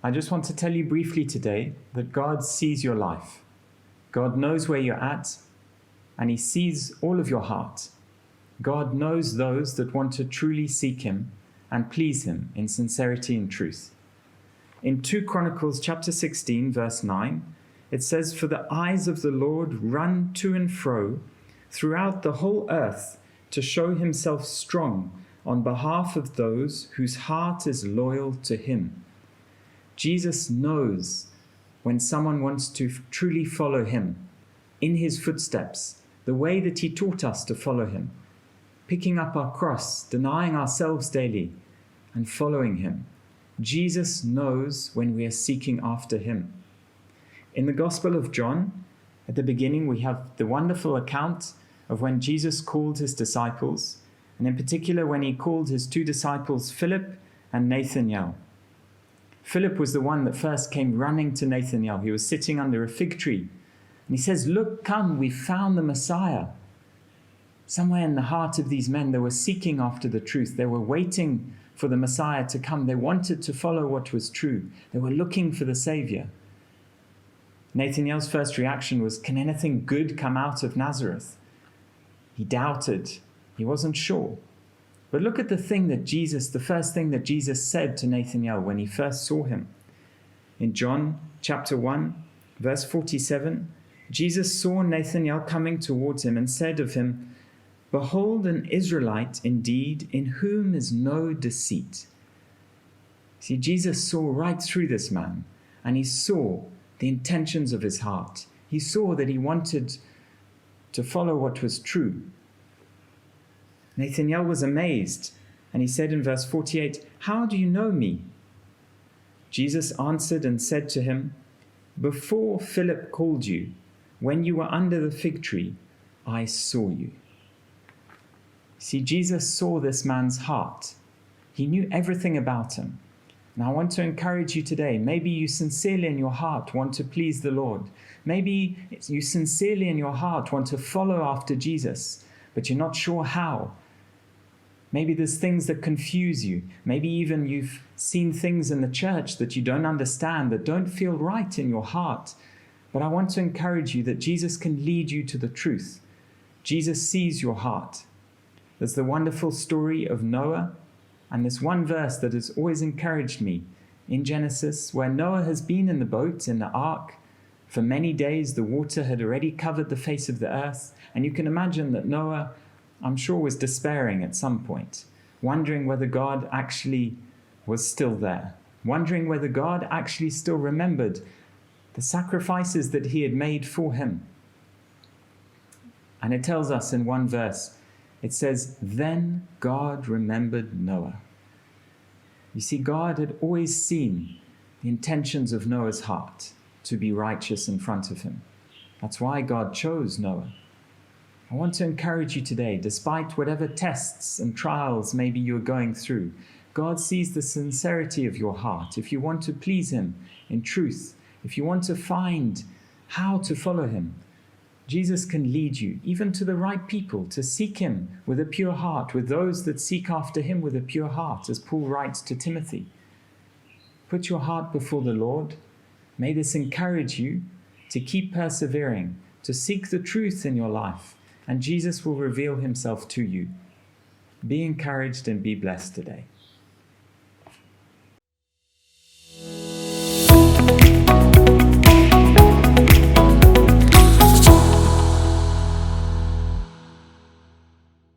I just want to tell you briefly today that God sees your life. God knows where you're at, and He sees all of your heart. God knows those that want to truly seek Him and please Him in sincerity and truth. In 2 Chronicles chapter 16, verse 9, it says, "For the eyes of the Lord run to and fro throughout the whole earth to show Himself strong on behalf of those whose heart is loyal to Him." Jesus knows when someone wants to truly follow Him in His footsteps, the way that He taught us to follow Him, picking up our cross, denying ourselves daily, and following Him. Jesus knows when we are seeking after Him. In the Gospel of John, at the beginning, we have the wonderful account of when Jesus called His disciples, and in particular when He called His 2 disciples, Philip and Nathanael. Philip was the one that first came running to Nathanael. He was sitting under a fig tree, and he says, "Look, come, we found the Messiah." Somewhere in the heart of these men, they were seeking after the truth. They were waiting for the Messiah to come. They wanted to follow what was true. They were looking for the Savior. Nathanael's first reaction was, "Can anything good come out of Nazareth?" He doubted. He wasn't sure. But look at the first thing that Jesus said to Nathanael when he first saw him. In John chapter 1, verse 47, Jesus saw Nathanael coming towards him and said of him, "Behold, an Israelite indeed, in whom is no deceit." See, Jesus saw right through this man, and He saw the intentions of his heart. He saw that he wanted to follow what was true. Nathanael was amazed, and he said in verse 48, "How do you know me?" Jesus answered and said to him, "Before Philip called you, when you were under the fig tree, I saw you." See, Jesus saw this man's heart. He knew everything about him. And I want to encourage you today. Maybe you sincerely in your heart want to please the Lord. Maybe you sincerely in your heart want to follow after Jesus, but you're not sure how. Maybe there's things that confuse you. Maybe even you've seen things in the church that you don't understand, that don't feel right in your heart. But I want to encourage you that Jesus can lead you to the truth. Jesus sees your heart. There's the wonderful story of Noah, and this one verse that has always encouraged me in Genesis, where Noah has been in the boat, in the ark. For many days, the water had already covered the face of the earth. And you can imagine that Noah, I'm sure, was despairing at some point, wondering whether God actually was still there, wondering whether God actually still remembered the sacrifices that he had made for him. And it tells us in one verse, it says, "Then God remembered Noah." You see, God had always seen the intentions of Noah's heart to be righteous in front of him. That's why God chose Noah. I want to encourage you today, despite whatever tests and trials maybe you're going through, God sees the sincerity of your heart. If you want to please Him in truth, if you want to find how to follow Him, Jesus can lead you even to the right people, to seek Him with a pure heart, with those that seek after Him with a pure heart, as Paul writes to Timothy. Put your heart before the Lord. May this encourage you to keep persevering, to seek the truth in your life, and Jesus will reveal Himself to you. Be encouraged and be blessed today.